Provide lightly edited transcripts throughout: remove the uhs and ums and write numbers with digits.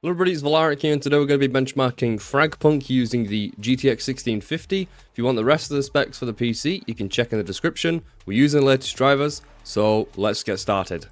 Hello everybody, it's Valaric here, and today we're going to be benchmarking FragPunk using the GTX 1650. If you want the rest of the specs for the PC, you can check in the description. We're using the latest drivers, so let's get started.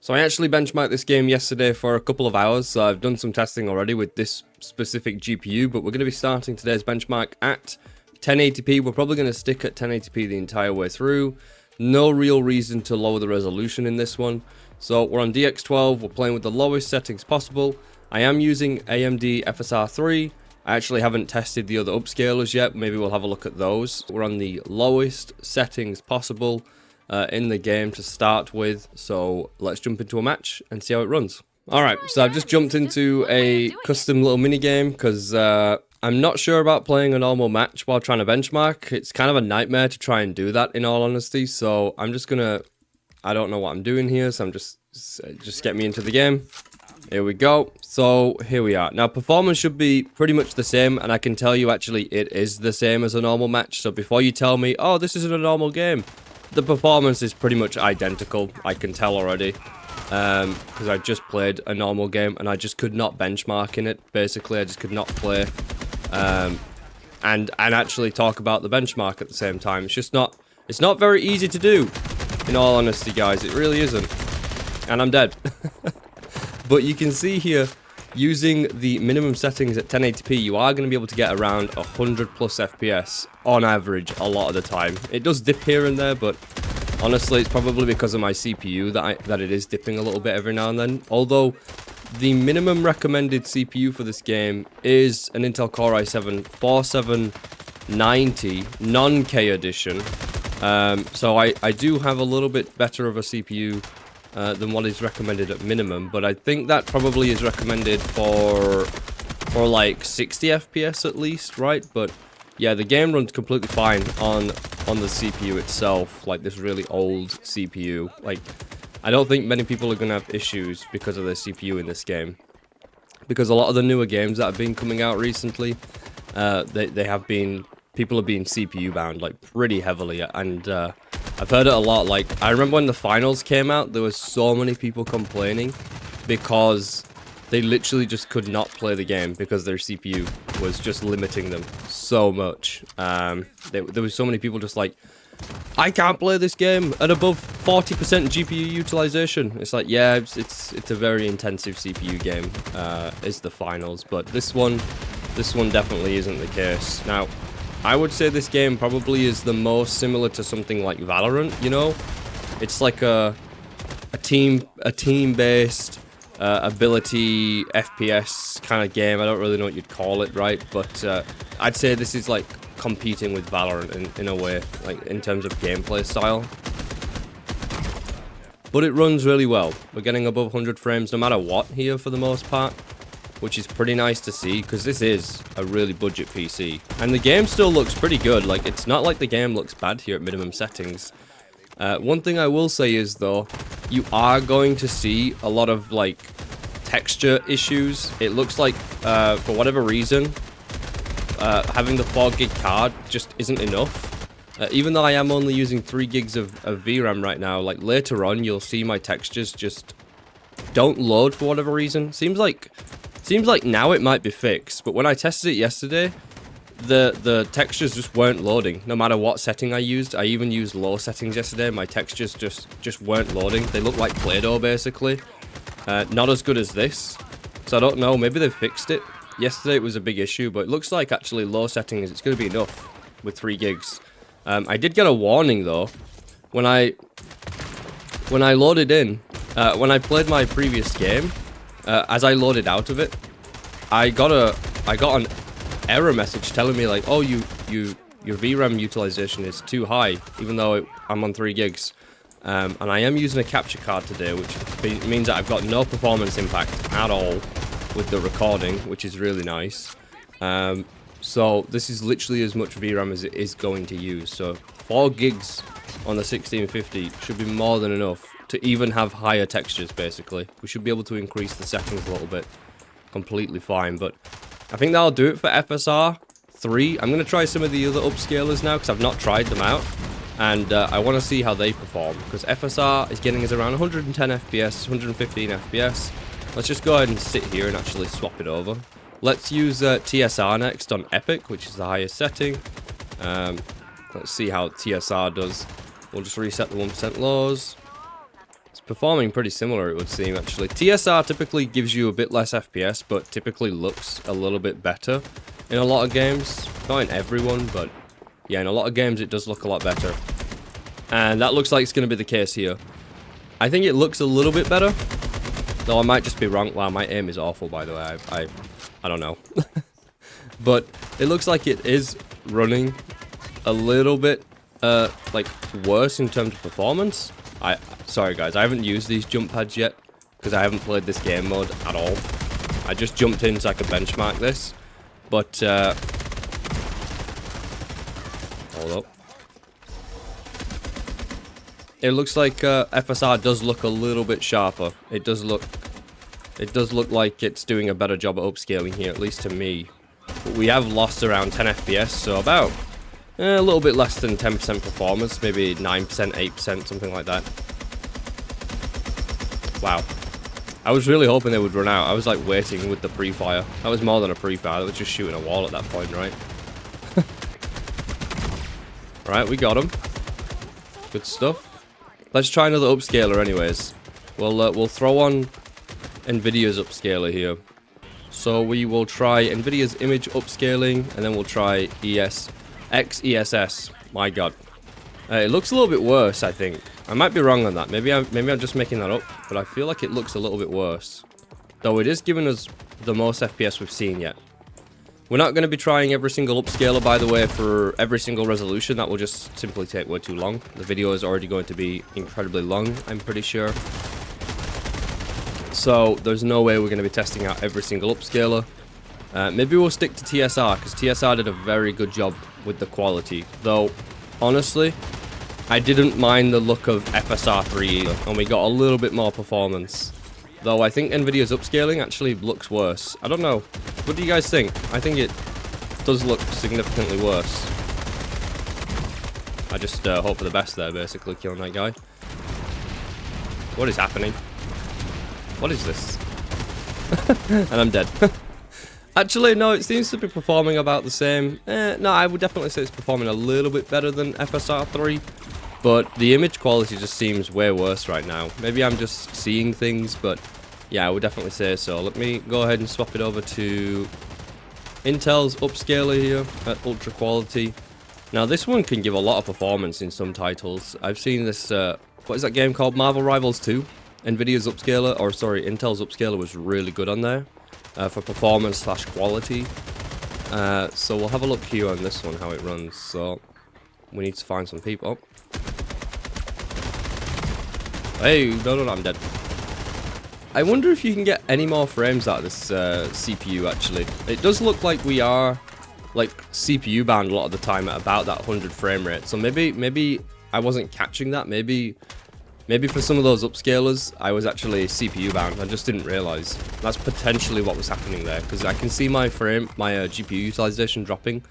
So I actually benchmarked this game yesterday for a couple of hours, so I've done some testing already with this specific GPU, but we're going to be starting today's benchmark at 1080p. We're probably going to stick at 1080p the entire way through. No real reason to lower the resolution in this one. So we're on DX12, we're playing with the lowest settings possible. I am using AMD FSR 3. I actually haven't tested the other upscalers yet. Maybe we'll have a look at those. We're on the lowest settings possible in the game to start with. So let's jump into a match and see how it runs. Alright, so I've just jumped into a custom little mini game because I'm not sure about playing a normal match while trying to benchmark. It's kind of a nightmare to try and do that, in all honesty. So I'm just gonna... I don't know what I'm doing here, so I'm just get me into the game. Here we go. So here we are. Now performance should be pretty much the same, and I can tell you actually it is the same as a normal match. So before you tell me, oh, this isn't a normal game, the performance is pretty much identical. I can tell already, because I just played a normal game and I just could not benchmark in it. Basically, I just could not play and actually talk about the benchmark at the same time. It's just not. It's not very easy to do. In all honesty, guys, it really isn't. And I'm dead. But you can see here, using the minimum settings at 1080p, you are going to be able to get around 100 plus FPS on average a lot of the time. It does dip here and there, but honestly, it's probably because of my CPU that it is dipping a little bit every now and then. Although, the minimum recommended CPU for this game is an Intel Core i7-4790 non-K edition. So I do have a little bit better of a CPU than what is recommended at minimum, but I think that probably is recommended for like 60 FPS at least, right? But yeah, the game runs completely fine on the CPU itself, like this really old CPU. Like, I don't think many people are gonna have issues because of their CPU in this game, because a lot of the newer games that have been coming out recently, people have been CPU bound like pretty heavily, and I've heard it a lot. Like, I remember when the finals came out, there was so many people complaining because they literally just could not play the game because their CPU was just limiting them so much. There was so many people just like, I can't play this game at above 40% GPU utilization. It's like, yeah, it's a very intensive CPU game, is the finals, but this one definitely isn't the case. Now, I would say this game probably is the most similar to something like Valorant, you know? It's like a team-based ability FPS kind of game. I don't really know what you'd call it, right? But I'd say this is like competing with Valorant in a way, like in terms of gameplay style. But it runs really well. We're getting above 100 frames no matter what here for the most part, which is pretty nice to see, because this is a really budget PC. And the game still looks pretty good. Like, it's not like the game looks bad here at minimum settings. One thing I will say is, though, you are going to see a lot of, like, texture issues. It looks like, for whatever reason, having the 4 gig card just isn't enough. Even though I am only using 3 gigs of VRAM right now, like, later on, you'll see my textures just don't load for whatever reason. Seems like now it might be fixed, but when I tested it yesterday, the textures just weren't loading, no matter what setting I used. I even used low settings yesterday. My textures just weren't loading. They look like Play-Doh, basically. Not as good as this. So I don't know, maybe they've fixed it. Yesterday it was a big issue, but it looks like actually low settings, it's going to be enough with 3 gigs. I did get a warning, though. When I loaded in, when I played my previous game, as I loaded out of it, I got an error message telling me like, oh, your VRAM utilization is too high, even though I'm on 3 gigs. And I am using a capture card today, which means that I've got no performance impact at all with the recording, which is really nice. So this is literally as much VRAM as it is going to use. So 4 gigs on the 1650 should be more than enough to even have higher textures, basically. We should be able to increase the settings a little bit. Completely fine, but I think that'll do it for FSR 3. I'm going to try some of the other upscalers now, because I've not tried them out. And I want to see how they perform, because FSR is getting us around 110 FPS, 115 FPS. Let's just go ahead and sit here and actually swap it over. Let's use TSR next on Epic, which is the highest setting. Let's see how TSR does. We'll just reset the 1% lows. It's performing pretty similar, it would seem, actually. TSR typically gives you a bit less FPS, but typically looks a little bit better in a lot of games. Not in everyone, but yeah, in a lot of games it does look a lot better. And that looks like it's going to be the case here. I think it looks a little bit better, though I might just be wrong. Wow, my aim is awful, by the way. I don't know. But it looks like it is running a little bit like worse in terms of performance. Sorry guys, I haven't used these jump pads yet because I haven't played this game mode at all. I just jumped in so I could benchmark this. But hold up. It looks like FSR does look a little bit sharper. It does look like it's doing a better job at upscaling here, at least to me. But we have lost around 10 FPS, so about a little bit less than 10% performance, maybe 9%, 8%, something like that. Wow. I was really hoping they would run out. I was like waiting with the pre-fire. That was more than a pre-fire, that was just shooting a wall at that point, right? Right, we got him. Good stuff. Let's try another upscaler anyways. We'll throw on Nvidia's upscaler here. So we will try Nvidia's image upscaling, and then we'll try XeSS. My god. It looks a little bit worse, I think. I might be wrong on that. Maybe I'm just making that up, but I feel like it looks a little bit worse. Though it is giving us the most FPS we've seen yet. We're not going to be trying every single upscaler, by the way, for every single resolution. That will just simply take way too long. The video is already going to be incredibly long, I'm pretty sure. So there's no way we're going to be testing out every single upscaler. Maybe we'll stick to TSR, because TSR did a very good job with the quality. Though, honestly, I didn't mind the look of FSR3 either, and we got a little bit more performance. Though I think Nvidia's upscaling actually looks worse. I don't know. What do you guys think? I think it does look significantly worse. I just hope for the best there, basically, killing that guy. What is happening? What is this? And I'm dead. Actually, no, it seems to be performing about the same. No, I would definitely say it's performing a little bit better than FSR3. But the image quality just seems way worse right now. Maybe I'm just seeing things, but yeah, I would definitely say so. Let me go ahead and swap it over to Intel's upscaler here at ultra quality. Now, this one can give a lot of performance in some titles. I've seen this, what is that game called? Marvel Rivals 2? Nvidia's upscaler, or sorry, Intel's upscaler was really good on there for performance / quality. So we'll have a look here on this one, how it runs. So we need to find some people. Oh. Hey, no, I'm dead. I wonder if you can get any more frames out of this CPU, actually. It does look like we are, like, CPU bound a lot of the time at about that 100 frame rate. So maybe I wasn't catching that. Maybe for some of those upscalers, I was actually CPU bound. I just didn't realize. That's potentially what was happening there, because I can see my GPU utilization dropping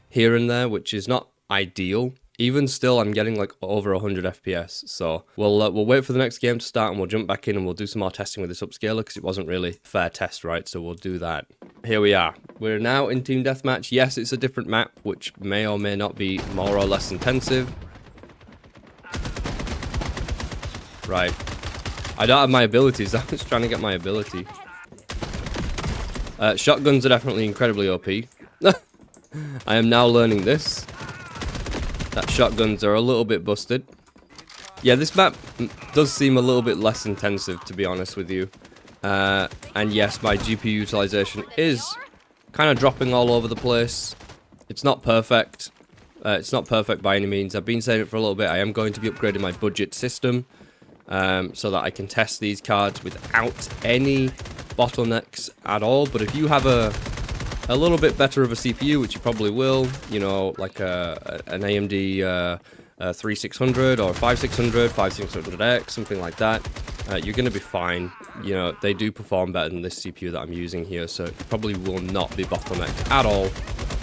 here and there, which is not ideal. Even still, I'm getting like over 100 FPS. So we'll wait for the next game to start, and we'll jump back in and we'll do some more testing with this upscaler, because it wasn't really a fair test, right? So we'll do that. Here we are. We're now in Team Deathmatch. Yes, it's a different map, which may or may not be more or less intensive. Right. I don't have my abilities. I'm just trying to get my ability. Shotguns are definitely incredibly OP. I am now learning this. That shotguns are a little bit busted. Yeah, this map does seem a little bit less intensive, to be honest with you. And yes, my GPU utilization is kind of dropping all over the place. It's not perfect. It's not perfect by any means. I've been saying it for a little bit. I am going to be upgrading my budget system so that I can test these cards without any bottlenecks at all. But if you have a little bit better of a CPU, which you probably will, you know, like an AMD 3600 or 5600, 5600X, something like that, you're going to be fine. You know, they do perform better than this CPU that I'm using here, so it probably will not be bottlenecked at all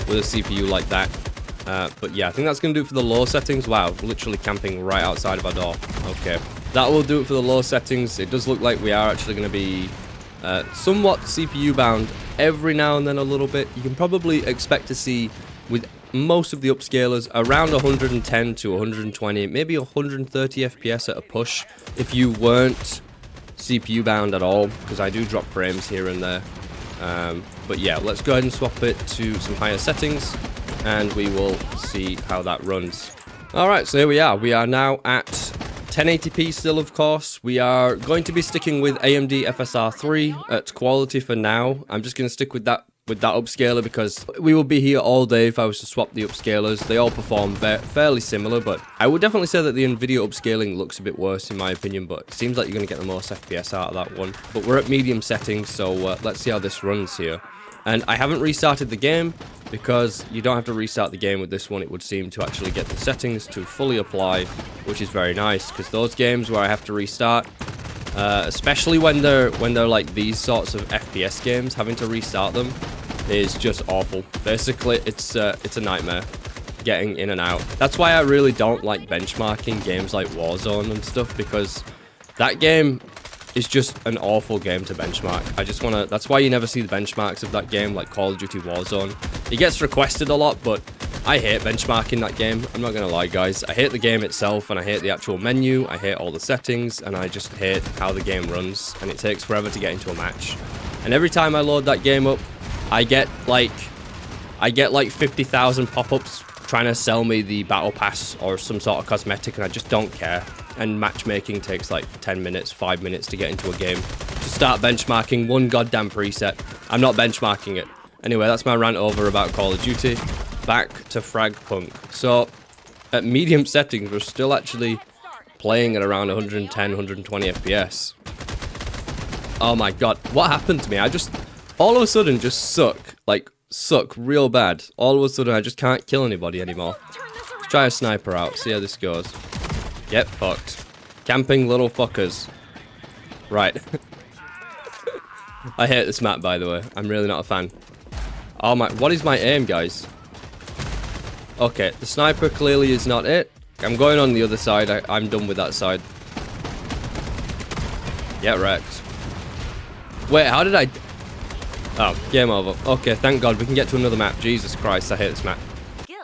with a CPU like that. But yeah, I think that's going to do it for the low settings. Wow, literally camping right outside of our door. Okay, that will do it for the low settings. It does look like we are actually going to be Somewhat CPU bound every now and then a little bit. You can probably expect to see with most of the upscalers around 110 to 120, maybe 130 FPS at a push if you weren't CPU bound at all, because I do drop frames here and there. But yeah, let's go ahead and swap it to some higher settings and we will see how that runs. Alright, so here we are. We are now at 1080p still, of course. We are going to be sticking with AMD FSR3 at quality for now. I'm just going to stick with that upscaler because we will be here all day if I was to swap the upscalers. They all perform fairly similar, but I would definitely say that the Nvidia upscaling looks a bit worse in my opinion, but it seems like you're going to get the most FPS out of that one. But we're at medium settings, so let's see how this runs here. And I haven't restarted the game because you don't have to restart the game with this one, it would seem, to actually get the settings to fully apply, which is very nice, because those games where I have to restart, especially when they're like these sorts of FPS games, having to restart them is just awful. Basically, it's a nightmare getting in and out. That's why I really don't like benchmarking games like Warzone and stuff, because that game is just an awful game to benchmark. That's why you never see the benchmarks of that game, like Call of Duty Warzone. It gets requested a lot, but I hate benchmarking that game. I'm not gonna lie, guys. I hate the game itself, and I hate the actual menu. I hate all the settings, and I just hate how the game runs, and it takes forever to get into a match. And every time I load that game up, I get like 50,000 pop-ups trying to sell me the battle pass or some sort of cosmetic, and I just don't care. And matchmaking takes like 10 minutes, 5 minutes to get into a game. To start benchmarking one goddamn preset, I'm not benchmarking it. Anyway, that's my rant over about Call of Duty. Back to FragPunk. So, at medium settings, we're still actually playing at around 110, 120 FPS. Oh my god, what happened to me? I just, all of a sudden, just suck real bad. All of a sudden, I just can't kill anybody anymore. Let's try a sniper out, see how this goes. Get fucked. Camping little fuckers. Right. I hate this map, by the way. I'm really not a fan. Oh my, what is my aim, guys? Okay, the sniper clearly is not it. I'm going on the other side. I'm done with that side. Get wrecked. Wait, how did I... Oh, game over. Okay, thank God. We can get to another map. Jesus Christ, I hate this map.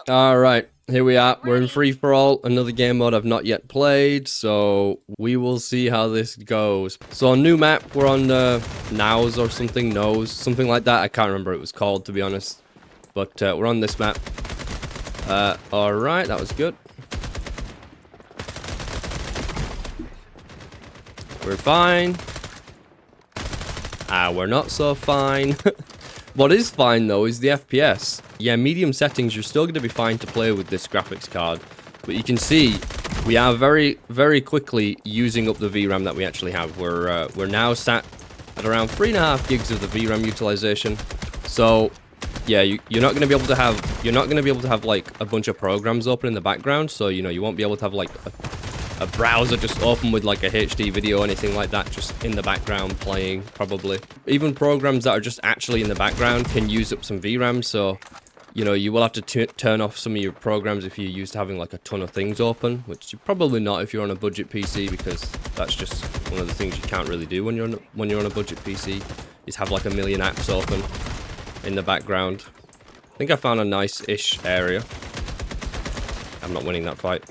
Alright, here we are. We're in free-for-all. Another game mode I've not yet played, so we will see how this goes. So, a new map. We're on Nows or something. Nose. Something like that. I can't remember what it was called, to be honest. But we're on this map. Alright, that was good. We're fine. We're not so fine. What is fine, though, is the FPS. Yeah, medium settings, you're still going to be fine to play with this graphics card. But you can see, we are very, very quickly using up the VRAM that we actually have. We're now sat at around 3.5 gigs of the VRAM utilization. So, yeah, you're not going to be able to have, like, a bunch of programs open in the background. So, you know, you won't be able to have, like, a browser just open with like a HD video or anything like that just in the background playing, probably. Even programs that are just actually in the background can use up some VRAM, so, you know, you will have to turn off some of your programs if you're used to having like a ton of things open, which you're probably not if you're on a budget PC, because that's just one of the things you can't really do when you're on a budget PC, is have like a million apps open in the background. I think I found a nice-ish area. I'm not winning that fight.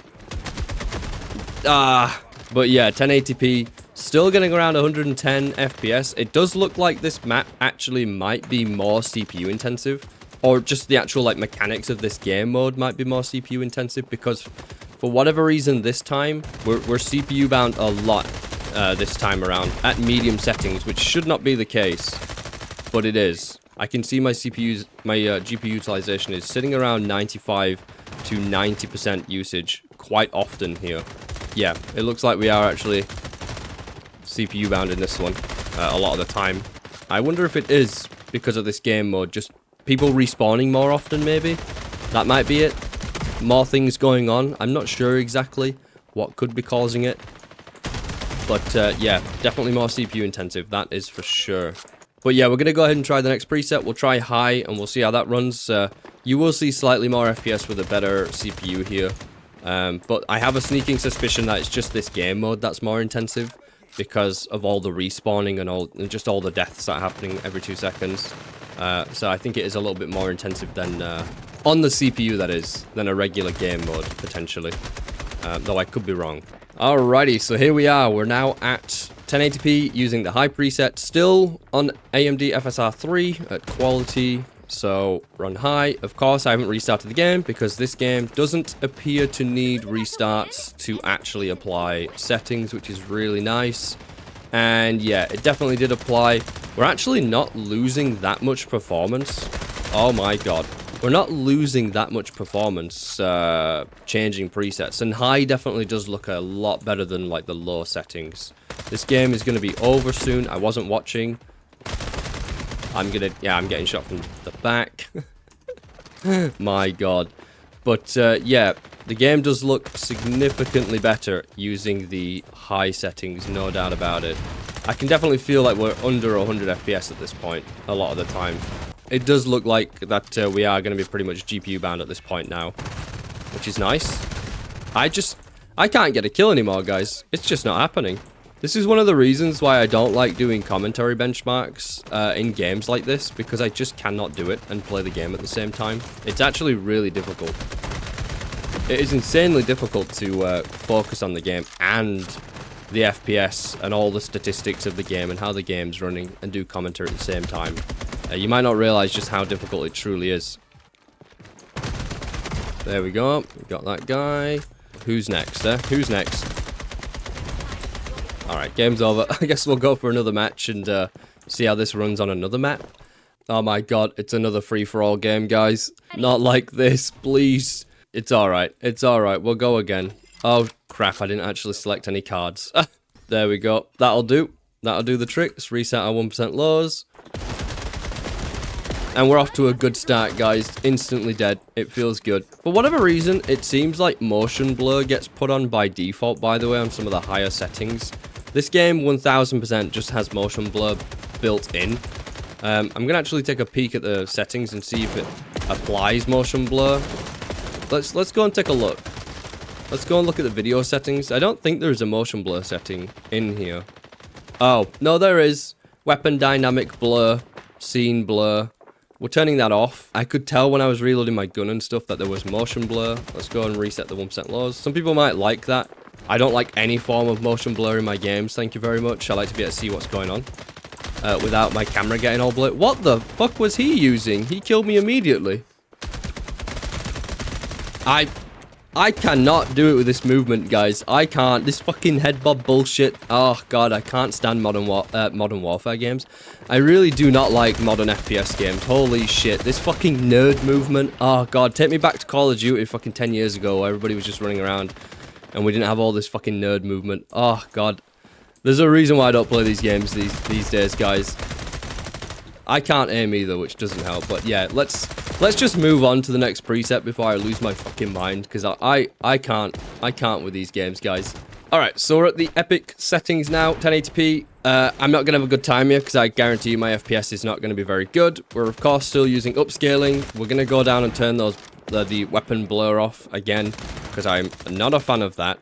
But yeah, 1080p, still getting around 110 FPS. It does look like this map actually might be more CPU intensive, or just the actual like mechanics of this game mode might be more CPU intensive, because for whatever reason this time, we're CPU bound a lot this time around at medium settings, which should not be the case, but it is. I can see my GPU utilization is sitting around 95 to 90% usage quite often here. Yeah, it looks like we are actually CPU bound in this one a lot of the time. I wonder if it is because of this game mode, just people respawning more often, maybe? That might be it. More things going on. I'm not sure exactly what could be causing it. But yeah, definitely more CPU intensive, that is for sure. But yeah, we're going to go ahead and try the next preset. We'll try high and we'll see how that runs. You will see slightly more FPS with a better CPU here. But I have a sneaking suspicion that it's just this game mode that's more intensive. because of all the respawning and just all the deaths that are happening every 2 seconds. So I think it is a little bit more intensive than on the CPU, that is, than a regular game mode, potentially. Though I could be wrong. Alrighty, so here we are. We're now at 1080p using the high preset, still on AMD FSR 3 at quality. So run high. Of course, I haven't restarted the game because this game doesn't appear to need restarts to actually apply settings, which is really nice. And yeah, it definitely did apply. We're actually not losing that much performance. Oh my god. We're not losing that much performance changing presets. And high definitely does look a lot better than like the low settings. This game is going to be over soon. I wasn't watching. I'm getting shot from the back. My god. But yeah, the game does look significantly better using the high settings, no doubt about it. I can definitely feel like we're under 100 FPS at this point a lot of the time. It does look like that we are going to be pretty much GPU bound at this point now, which is nice. I can't get a kill anymore, guys. It's just not happening. This is one of the reasons why I don't like doing commentary benchmarks in games like this, because I just cannot do it and play the game at the same time. It's actually really difficult. It is insanely difficult to focus on the game and the FPS and all the statistics of the game and how the game's running and do commentary at the same time. You might not realize just how difficult it truly is. There we go. We got that guy. Who's next, Who's next? Alright, game's over. I guess we'll go for another match and see how this runs on another map. Oh my god, it's another free-for-all game, guys. Not like this, please. It's alright. It's alright. We'll go again. Oh, crap. I didn't actually select any cards. There we go. That'll do. That'll do the trick. Let's reset our 1% lows. And we're off to a good start, guys. Instantly dead. It feels good. For whatever reason, it seems like motion blur gets put on by default, by the way, on some of the higher settings. This game, 1000%, just has motion blur built in. I'm going to actually take a peek at the settings and see if it applies motion blur. Let's go and take a look. Let's go and look at the video settings. I don't think there's a motion blur setting in here. Oh, no, there is. Weapon dynamic blur, scene blur. We're turning that off. I could tell when I was reloading my gun and stuff that there was motion blur. Let's go and reset the 1% lows. Some people might like that. I don't like any form of motion blur in my games, thank you very much. I like to be able to see what's going on without my camera getting all blurred. What the fuck was he using? He killed me immediately. I cannot do it with this movement, guys. I can't. This fucking head bob bullshit. Oh, God, I can't stand Modern Warfare games. I really do not like modern FPS games. Holy shit. This fucking nerd movement. Oh, God, take me back to Call of Duty fucking 10 years ago where everybody was just running around and we didn't have all this fucking nerd movement. Oh, God. There's a reason why I don't play these games these days, guys. I can't aim either, which doesn't help. But yeah, let's just move on to the next preset before I lose my fucking mind, because I can't with these games, guys. Alright, so we're at the epic settings now, 1080p. I'm not going to have a good time here, because I guarantee you my FPS is not going to be very good. We're, of course, still using upscaling. We're going to go down and turn those the weapon blur off again, because I'm not a fan of that.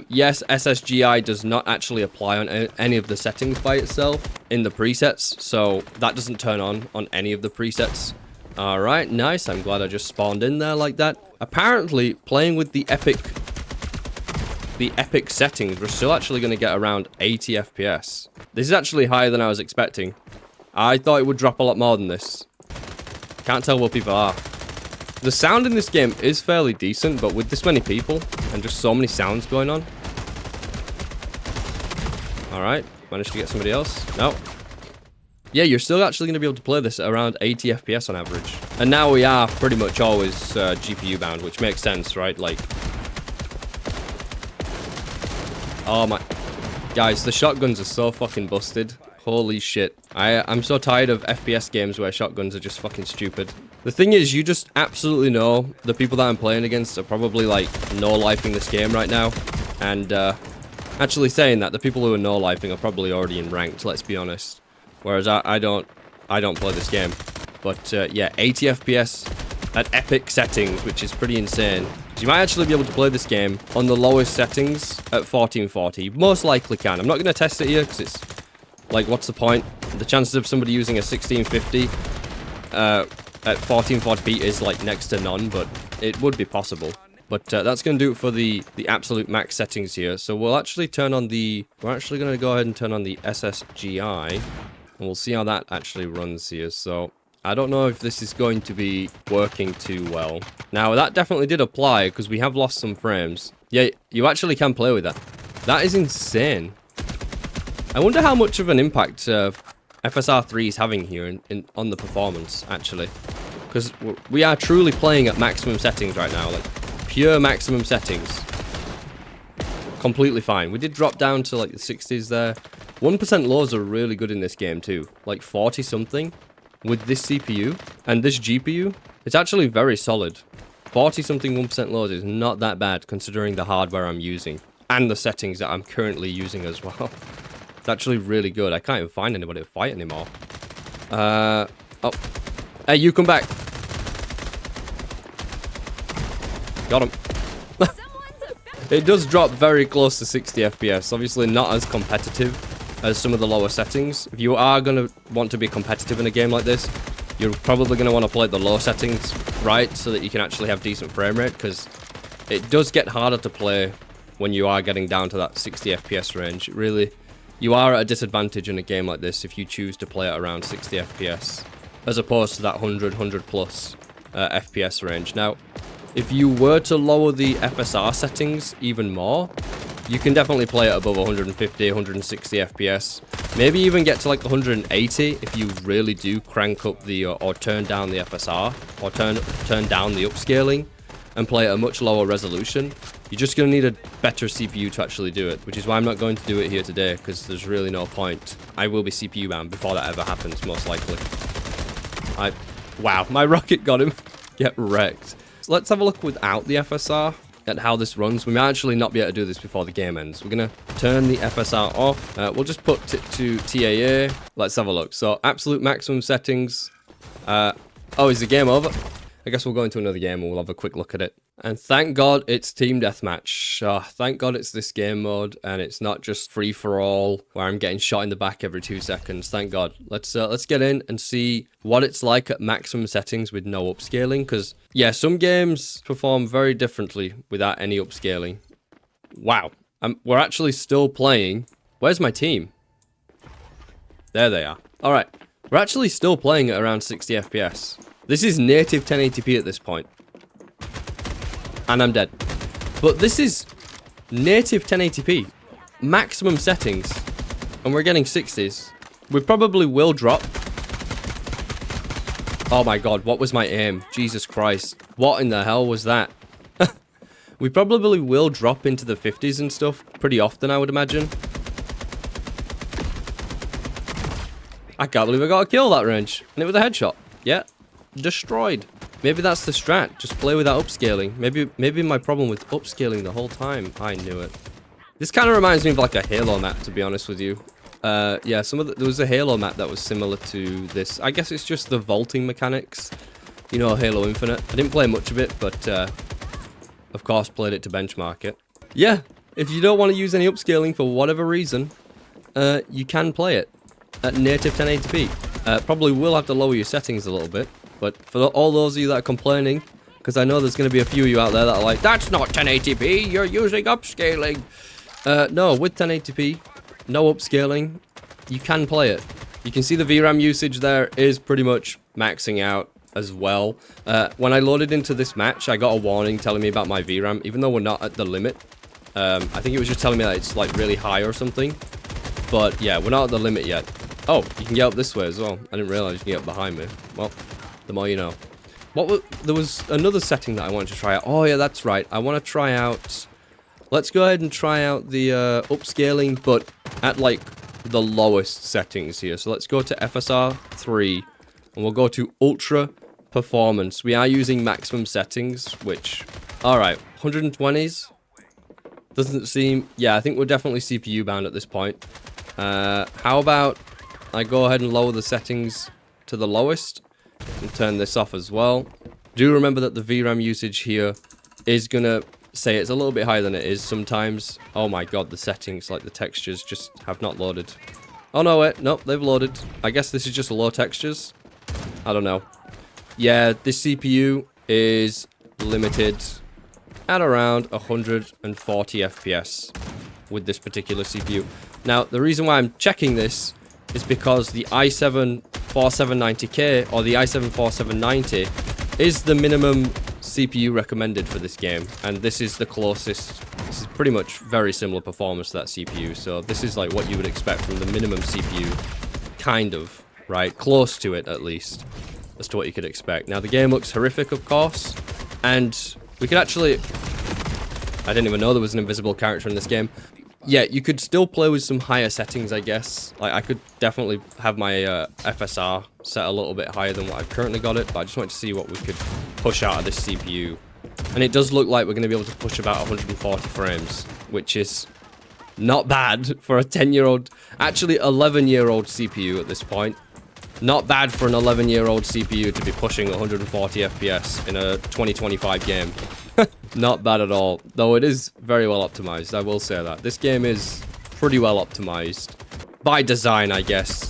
Yes, SSGI does not actually apply on any of the settings by itself in the presets, so that doesn't turn on any of the presets. Alright, nice. I'm glad I just spawned in there like that. Apparently, playing with the epic settings, we're still actually going to get around 80 FPS. This is actually higher than I was expecting. I thought it would drop a lot more than this. Can't tell where people are. The sound in this game is fairly decent, but with this many people and just so many sounds going on. Alright, managed to get somebody else. No. Yeah, you're still actually going to be able to play this at around 80 FPS on average. And now we are pretty much always GPU bound, which makes sense, right? Like, oh my... Guys, the shotguns are so fucking busted. Holy shit. I'm so tired of FPS games where shotguns are just fucking stupid. The thing is, you just absolutely know the people that I'm playing against are probably, like, no-lifing this game right now. And, actually saying that, the people who are no-lifing are probably already in ranked, let's be honest. Whereas I don't play this game. But, yeah, 80 FPS at epic settings, which is pretty insane. So you might actually be able to play this game on the lowest settings at 1440. Most likely can. I'm not going to test it here because it's like, what's the point? The chances of somebody using a 1650 at 1440p is like next to none, but it would be possible. But that's going to do it for the absolute max settings here. So we'll actually turn on the... We're actually going to go ahead and turn on the SSGI. And we'll see how that actually runs here. So I don't know if this is going to be working too well. Now, that definitely did apply because we have lost some frames. Yeah, you actually can play with that. That is insane. I wonder how much of an impact FSR3 is having here on the performance, actually. Because we are truly playing at maximum settings right now. Like, pure maximum settings. Completely fine. We did drop down to like the 60s there. 1% lows are really good in this game too. Like 40 something with this CPU and this GPU. It's actually very solid. 40 something 1% lows is not that bad considering the hardware I'm using. And the settings that I'm currently using as well. It's actually really good. I can't even find anybody to fight anymore. Oh. Hey, you come back. Got him. It does drop very close to 60 FPS. Obviously not as competitive as some of the lower settings. If you are going to want to be competitive in a game like this, you're probably going to want to play the low settings right so that you can actually have decent frame rate, because it does get harder to play when you are getting down to that 60 FPS range. Really, you are at a disadvantage in a game like this if you choose to play at around 60 FPS as opposed to that 100 plus FPS range. Now, if you were to lower the FSR settings even more, you can definitely play it above 150, 160 FPS. Maybe even get to like 180 if you really do crank up the, or turn down the FSR, or turn down the upscaling, and play at a much lower resolution. You're just going to need a better CPU to actually do it, which is why I'm not going to do it here today, because there's really no point. I will be CPU banned before that ever happens, most likely. Wow, my rocket got him. Get wrecked. So let's have a look without the FSR at how this runs. We might actually not be able to do this before the game ends. We're going to turn the FSR off. We'll just put it to TAA. Let's have a look. So absolute maximum settings. Oh, is the game over? I guess we'll go into another game and we'll have a quick look at it. And thank God it's team deathmatch. Thank God it's this game mode and it's not just free for all where I'm getting shot in the back every 2 seconds. Thank God. Let's get in and see what it's like at maximum settings with no upscaling. Because yeah, some games perform very differently without any upscaling. Wow, we're actually still playing. Where's my team? There they are. All right, we're actually still playing at around 60 FPS. This is native 1080p at this point. And I'm dead. But this is native 1080p. Maximum settings. And we're getting 60s. We probably will drop. Oh my god, what was my aim? Jesus Christ. What in the hell was that? We probably will drop into the 50s and stuff pretty often, I would imagine. I can't believe I got a kill that range. And it was a headshot. Yeah. Destroyed. Maybe that's the strat. Just play without upscaling. Maybe my problem with upscaling the whole time. I knew it. This kind of reminds me of like a Halo map, to be honest with you. Yeah, there was a Halo map that was similar to this. I guess it's just the vaulting mechanics. You know, Halo Infinite. I didn't play much of it, but of course played it to benchmark it. Yeah, if you don't want to use any upscaling for whatever reason, you can play it at native 1080p. Probably will have to lower your settings a little bit. But for all those of you that are complaining, because I know there's going to be a few of you out there that are like, that's not 1080p, you're using upscaling. No, with 1080p, no upscaling, you can play it. You can see the VRAM usage there is pretty much maxing out as well. When I loaded into this match, I got a warning telling me about my VRAM, even though we're not at the limit. I think it was just telling me that it's like really high or something. But yeah, we're not at the limit yet. Oh, you can get up this way as well. I didn't realize you can get up behind me. Well, the more you know. There was another setting that I wanted to try out. Oh yeah, that's right. I want to try out... Let's go ahead and try out the upscaling, but at like the lowest settings here. So let's go to FSR 3, and we'll go to Ultra Performance. We are using maximum settings, which... Alright, 120s. Doesn't seem... Yeah, I think we're definitely CPU bound at this point. How about I go ahead and lower the settings to the lowest? And turn this off as well. Do remember that the VRAM usage here is going to say it's a little bit higher than it is sometimes. Oh my god, the settings, like the textures, just have not loaded. Oh no, wait, nope, they've loaded. I guess this is just low textures. I don't know. Yeah, this CPU is limited at around 140 FPS with this particular CPU. Now, the reason why I'm checking this is because the i7-4790K or the i7-4790 is the minimum CPU recommended for this game, and this is the closest. This is pretty much very similar performance to that CPU, so this is like what you would expect from the minimum CPU, kind of, right? Close to it, at least, as to what you could expect. Now, the game looks horrific, of course, and we could actually... I didn't even know there was an invisible character in this game. Yeah, you could still play with some higher settings, I guess. Like, I could definitely have my FSR set a little bit higher than what I've currently got it, but I just wanted to see what we could push out of this CPU. And it does look like we're going to be able to push about 140 frames, which is not bad for a 10-year-old, actually 11-year-old CPU at this point. Not bad for an 11-year-old CPU to be pushing 140 FPS in a 2025 game. Not bad at all, though it is very well optimized, I will say that. This game is pretty well optimized. By design, I guess.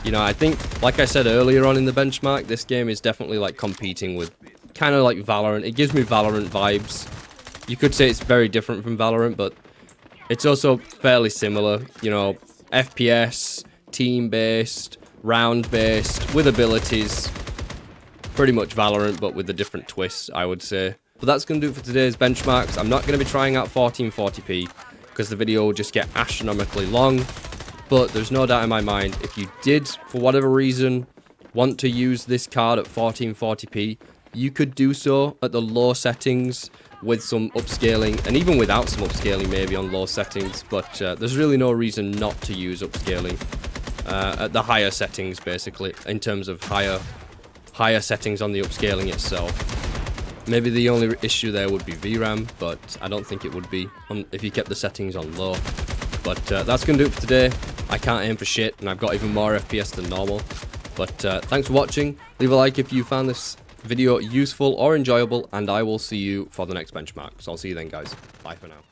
You know, I think, like I said earlier on in the benchmark, this game is definitely like competing with kind of like Valorant. It gives me Valorant vibes. You could say it's very different from Valorant, but it's also fairly similar. You know, FPS, team-based, round-based, with abilities. Pretty much Valorant, but with a different twist, I would say. But that's going to do it for today's benchmarks. I'm not going to be trying out 1440p because the video will just get astronomically long. But there's no doubt in my mind, if you did, for whatever reason, want to use this card at 1440p, you could do so at the low settings with some upscaling, and even without some upscaling maybe on low settings. But there's really no reason not to use upscaling at the higher settings, basically, in terms of higher settings on the upscaling itself. Maybe the only issue there would be VRAM, but I don't think it would be if you kept the settings on low. But that's going to do it for today. I can't aim for shit, and I've got even more FPS than normal. But thanks for watching. Leave a like if you found this video useful or enjoyable, and I will see you for the next benchmark. So I'll see you then, guys. Bye for now.